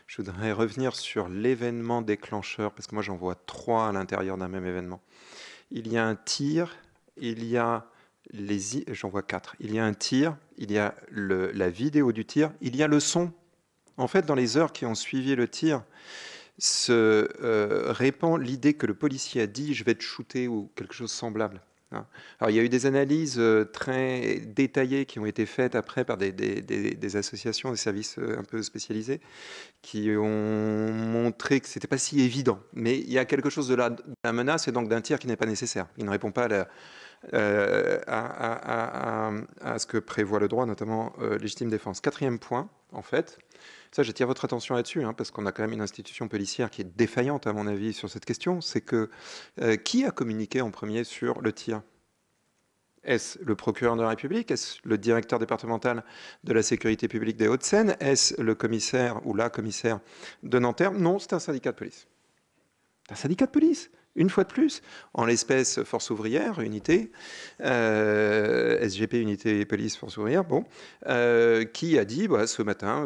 Je voudrais revenir sur l'événement déclencheur, parce que moi j'en vois trois à l'intérieur d'un même événement. Il y a un tir, il y a j'en vois quatre. Il y a un tir, il y a la vidéo du tir, il y a le son. En fait, dans les heures qui ont suivi le tir, se répand l'idée que le policier a dit « je vais te shooter » ou quelque chose de semblable. Hein. Alors, il y a eu des analyses très détaillées qui ont été faites après par des associations, des services un peu spécialisés, qui ont montré que c'était pas si évident. Mais il y a quelque chose de la menace et donc d'un tir qui n'est pas nécessaire. Il ne répond pas à ce que prévoit le droit, notamment légitime défense. Quatrième point, en fait, ça j'attire votre attention là-dessus, hein, parce qu'on a quand même une institution policière qui est défaillante, à mon avis, sur cette question, c'est que qui a communiqué en premier sur le tir? Est-ce le procureur de la République? Est-ce le directeur départemental de la sécurité publique des Hauts-de-Seine? Est-ce le commissaire ou la commissaire de Nanterre? Non, c'est un syndicat de police. Un syndicat de police, une fois de plus, en l'espèce Force ouvrière, unité, SGP, unité police, Force ouvrière, bon, qui a dit ce matin,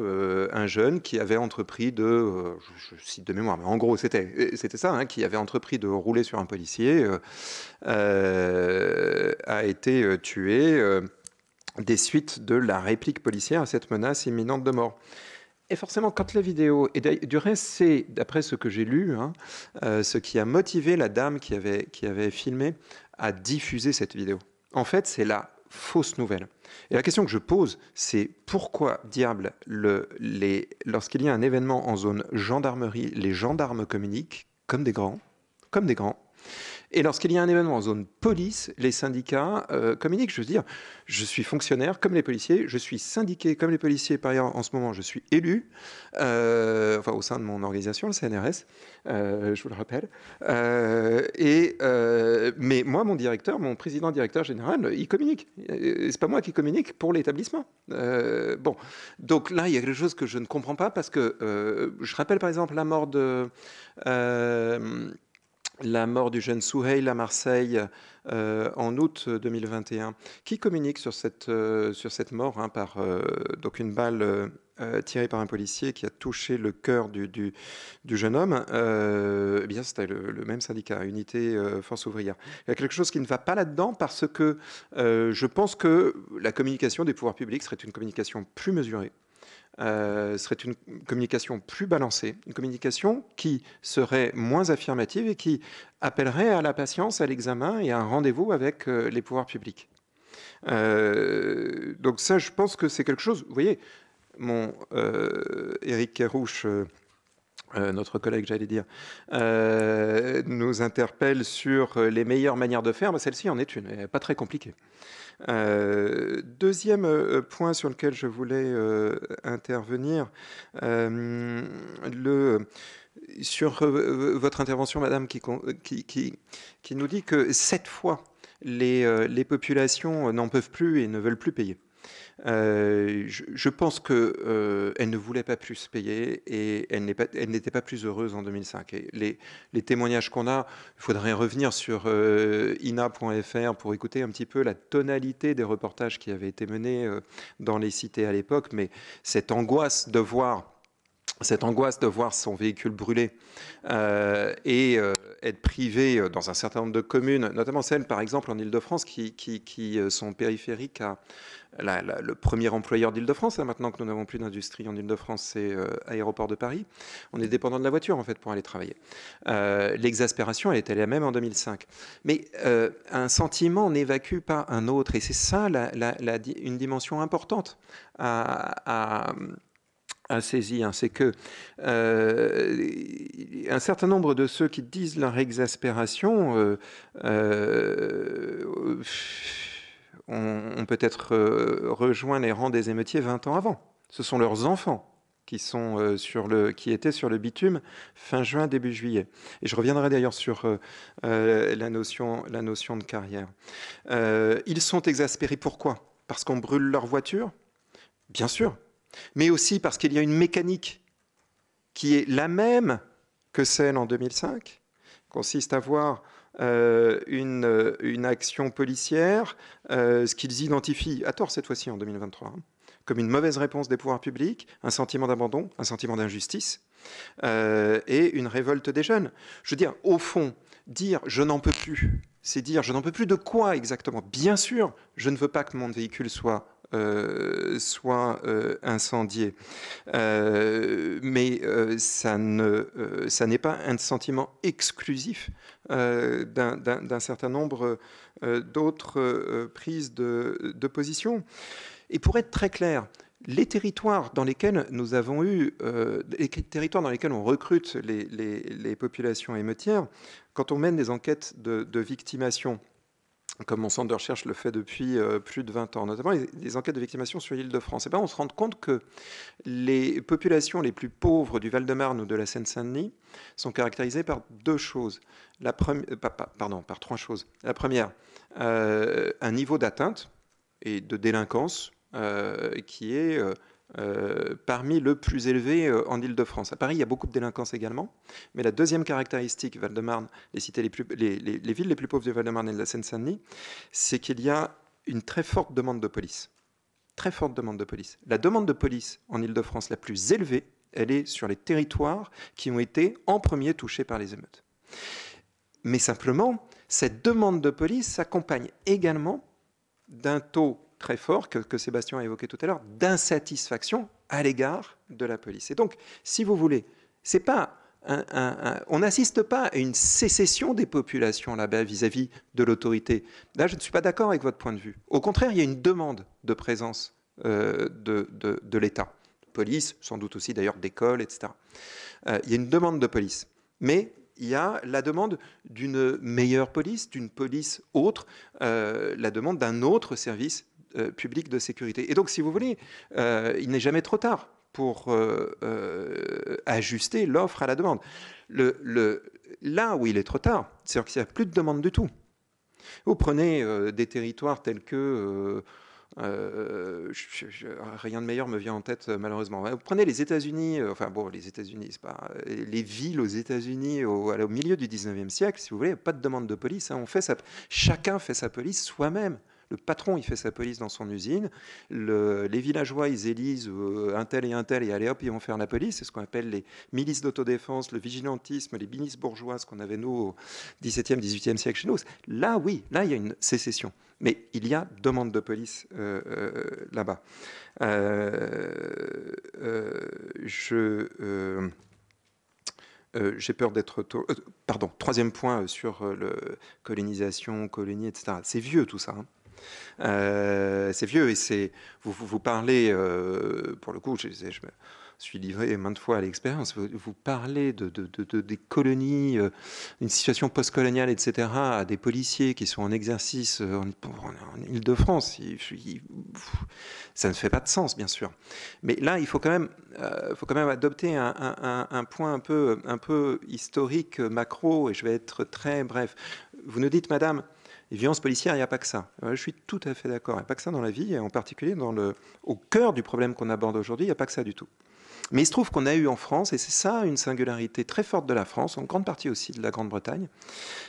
un jeune qui avait entrepris de, je cite de mémoire, mais en gros c'était ça, hein, qui avait entrepris de rouler sur un policier, a été tué des suites de la réplique policière à cette menace imminente de mort. Et forcément, quand la vidéo, et du reste, c'est, d'après ce que j'ai lu, hein, ce qui a motivé la dame qui avait filmé à diffuser cette vidéo. En fait, c'est la fausse nouvelle. Et la question que je pose, c'est pourquoi, diable, lorsqu'il y a un événement en zone gendarmerie, les gendarmes communiquent comme des grands, et lorsqu'il y a un événement en zone police, les syndicats communiquent. Je veux dire, je suis fonctionnaire comme les policiers, je suis syndiqué comme les policiers. Par ailleurs, en ce moment, je suis élu, enfin au sein de mon organisation, le CNRS, je vous le rappelle. Mais moi, mon président directeur général, il communique. C'est pas moi qui communique pour l'établissement. Bon, donc là, il y a quelque chose que je ne comprends pas parce que je rappelle par exemple la mort du jeune Souheil à Marseille en août 2021. Qui communique sur cette mort, hein, par donc une balle tirée par un policier qui a touché le cœur du jeune homme? Eh bien, c'était le même syndicat, Unité Force ouvrière. Il y a quelque chose qui ne va pas là-dedans parce que je pense que la communication des pouvoirs publics serait une communication plus mesurée. Serait une communication plus balancée, une communication qui serait moins affirmative et qui appellerait à la patience, à l'examen et à un rendez-vous avec les pouvoirs publics. Donc ça, je pense que c'est quelque chose, vous voyez, mon Éric Kerrouche, notre collègue, j'allais dire, nous interpelle sur les meilleures manières de faire. Celle-ci en est une, elle n'est pas très compliquée. Deuxième point sur lequel je voulais intervenir, sur votre intervention, madame, qui nous dit que 7 fois les populations n'en peuvent plus et ne veulent plus payer. Je pense qu'elle ne voulait pas plus payer et elle n'était pas plus heureuse en 2005. Et les témoignages qu'on a, il faudrait revenir sur ina.fr pour écouter un petit peu la tonalité des reportages qui avaient été menés dans les cités à l'époque, mais cette angoisse de voir son véhicule brûler et être privé dans un certain nombre de communes, notamment celles, par exemple, en Île-de-France, qui sont périphériques à le premier employeur d'Île-de-France. Maintenant que nous n'avons plus d'industrie en Île-de-France, c'est Aéroport de Paris. On est dépendant de la voiture, en fait, pour aller travailler. L'exaspération, elle était la même en 2005. Mais un sentiment n'évacue pas un autre. Et c'est ça une dimension importante à saisi, hein, c'est que un certain nombre de ceux qui disent leur exaspération ont peut-être rejoint les rangs des émeutiers 20 ans avant. Ce sont leurs enfants qui étaient sur le bitume fin juin, début juillet. Et je reviendrai d'ailleurs sur la notion de carrière. Ils sont exaspérés, pourquoi? Parce qu'on brûle leur voiture? Bien sûr. Mais aussi parce qu'il y a une mécanique qui est la même que celle en 2005, consiste à voir une action policière, ce qu'ils identifient, à tort cette fois-ci en 2023, hein, comme une mauvaise réponse des pouvoirs publics, un sentiment d'abandon, un sentiment d'injustice et une révolte des jeunes. Je veux dire, au fond, dire « je n'en peux plus », c'est dire « je n'en peux plus de quoi exactement ?» Bien sûr, je ne veux pas que mon véhicule soit incendié. Mais ça n'est pas un sentiment exclusif d'un certain nombre d'autres prises de position. Et pour être très clair, les territoires dans lesquels nous avons eu, les territoires dans lesquels on recrute les populations émeutières, quand on mène des enquêtes de victimation, comme mon centre de recherche le fait depuis plus de 20 ans, notamment les enquêtes de victimation sur l'Île-de-France, et ben on se rend compte que les populations les plus pauvres du Val-de-Marne ou de la Seine-Saint-Denis sont caractérisées par deux choses. Par trois choses. La première, un niveau d'atteinte et de délinquance qui est parmi le plus élevé en Île-de-France. À Paris, il y a beaucoup de délinquance également, mais la deuxième caractéristique, Val-de-Marne, les villes les plus pauvres du Val-de-Marne et de la Seine-Saint-Denis, c'est qu'il y a une très forte demande de police. Très forte demande de police. La demande de police en Île-de-France la plus élevée, elle est sur les territoires qui ont été en premier touchés par les émeutes. Mais simplement, cette demande de police s'accompagne également d'un taux très fort, que Sébastien a évoqué tout à l'heure, d'insatisfaction à l'égard de la police. Et donc, si vous voulez, c'est pas on n'assiste pas à une sécession des populations là-bas vis-à-vis de l'autorité. Là, je ne suis pas d'accord avec votre point de vue. Au contraire, il y a une demande de présence de l'État. Police, sans doute aussi d'ailleurs d'écoles, etc. Il y a une demande de police. Mais il y a la demande d'une meilleure police, d'une police autre, la demande d'un autre service public de sécurité. Et donc, si vous voulez, il n'est jamais trop tard pour ajuster l'offre à la demande. Là où il est trop tard, c'est qu'il n'y a plus de demande du tout. Vous prenez des territoires tels que... rien de meilleur me vient en tête malheureusement. Vous prenez les États-Unis, enfin bon, les États-Unis, c'est pas les villes aux États-Unis au milieu du 19e siècle, si vous voulez, pas de demande de police. Hein, chacun fait sa police soi-même. Le patron, il fait sa police dans son usine. Les villageois, ils élisent un tel, et allez hop, ils vont faire la police. C'est ce qu'on appelle les milices d'autodéfense, le vigilantisme, les milices bourgeoises qu'on avait, nous, au XVIIe, XVIIIe siècle chez nous. Là, oui, là, il y a une sécession. Mais il y a demande de police là-bas. J'ai peur d'être... pardon, troisième point sur colonisation, colonie, etc. C'est vieux tout ça. Hein. C'est vieux et vous parlez, pour le coup, je me suis livré maintes fois à l'expérience, vous parlez des colonies, une situation post-coloniale, etc., à des policiers qui sont en exercice en Île-de-France. Ça ne fait pas de sens, bien sûr. Mais là, il faut quand même adopter un point un peu historique, macro, et je vais être très bref. Vous nous dites, madame, les violences policières, il n'y a pas que ça. Je suis tout à fait d'accord. Il n'y a pas que ça dans la vie, et en particulier au cœur du problème qu'on aborde aujourd'hui, il n'y a pas que ça du tout. Mais il se trouve qu'on a eu en France, et c'est ça une singularité très forte de la France, en grande partie aussi de la Grande-Bretagne,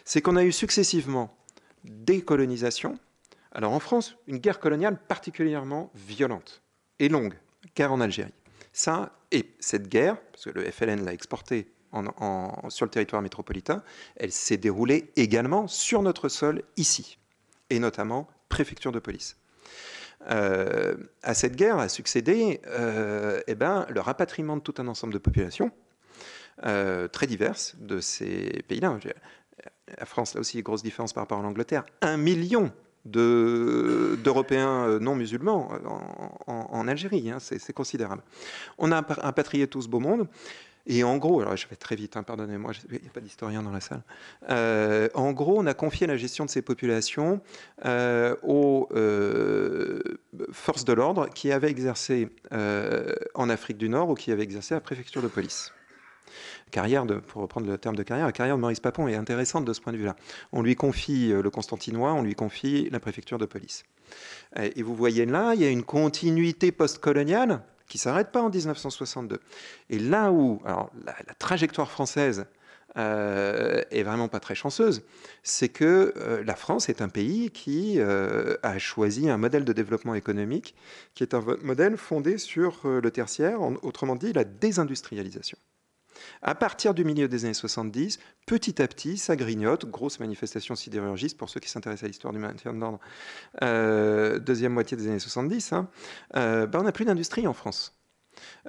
c'est qu'on a eu successivement des colonisations. Alors en France, une guerre coloniale particulièrement violente et longue, guerre en Algérie. Ça, et cette guerre, parce que le FLN l'a exportée sur le territoire métropolitain, elle s'est déroulée également sur notre sol ici, et notamment préfecture de police. À cette guerre a succédé le rapatriement de tout un ensemble de populations très diverses de ces pays-là. La France, là aussi, grosse différence par rapport à l'Angleterre. 1 million d'Européens non musulmans en Algérie, hein, c'est considérable. On a rapatrié tout ce beau monde. Et en gros, alors je vais très vite, hein, pardonnez-moi, il n'y a pas d'historien dans la salle. En gros, on a confié la gestion de ces populations aux forces de l'ordre qui avaient exercé en Afrique du Nord ou qui avaient exercé à la préfecture de police. Pour reprendre le terme de carrière, la carrière de Maurice Papon est intéressante de ce point de vue-là. On lui confie le Constantinois, on lui confie la préfecture de police. Et vous voyez là, il y a une continuité post-coloniale qui ne s'arrête pas en 1962. Et là où alors, la trajectoire française est vraiment pas très chanceuse, c'est que la France est un pays qui a choisi un modèle de développement économique qui est un modèle fondé sur le tertiaire, autrement dit la désindustrialisation. À partir du milieu des années 70, petit à petit, ça grignote, grosse manifestation sidérurgiste pour ceux qui s'intéressent à l'histoire du maintien de l'ordre, deuxième moitié des années 70, hein, on n'a plus d'industrie en France.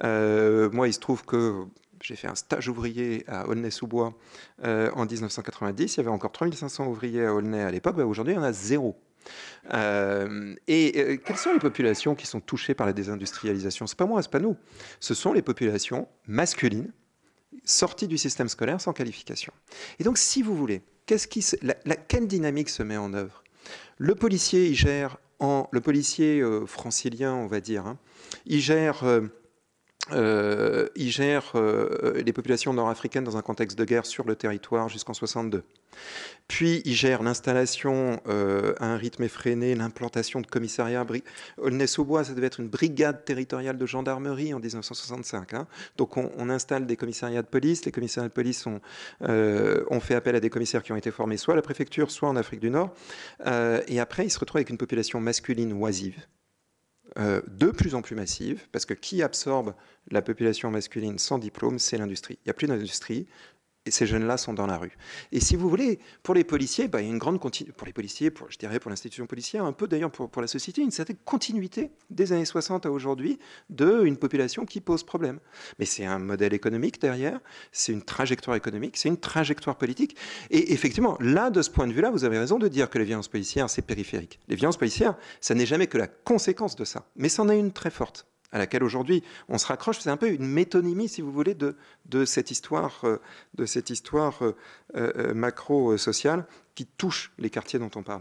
Moi, il se trouve que j'ai fait un stage ouvrier à Aulnay-sous-Bois en 1990. Il y avait encore 3500 ouvriers à Aulnay à l'époque. Aujourd'hui, il y en a zéro. Quelles sont les populations qui sont touchées par la désindustrialisation? C'est pas moi, c'est pas nous. Ce sont les populations masculines sorties du système scolaire sans qualification. Et donc, si vous voulez, quelle dynamique se met en œuvre? Le policier, il gère le policier francilien, on va dire, hein, il gère les populations nord-africaines dans un contexte de guerre sur le territoire jusqu'en 62. Puis il gère l'installation à un rythme effréné, l'implantation de commissariats. Aulnay-sous-Bois, ça devait être une brigade territoriale de gendarmerie en 1965. Hein. Donc on installe des commissariats de police. Les commissariats de police ont fait appel à des commissaires qui ont été formés soit à la préfecture, soit en Afrique du Nord. Et après, il se retrouve avec une population masculine oisive. De plus en plus massive, parce que qui absorbe la population masculine sans diplôme, c'est l'industrie. Il n'y a plus d'industrie, et ces jeunes-là sont dans la rue. Et si vous voulez, pour les policiers, il y a une grande continuité, pour les policiers, je dirais pour l'institution policière, un peu d'ailleurs pour la société, une certaine continuité des années 60 à aujourd'hui d'une population qui pose problème. Mais c'est un modèle économique derrière, c'est une trajectoire économique, c'est une trajectoire politique. Et effectivement, là, de ce point de vue-là, vous avez raison de dire que les violences policières, c'est périphérique. Les violences policières, ça n'est jamais que la conséquence de ça. Mais c'en est une très forte, à laquelle aujourd'hui on se raccroche. C'est un peu une métonymie, si vous voulez, de cette histoire, macro-sociale qui touche les quartiers dont on parle.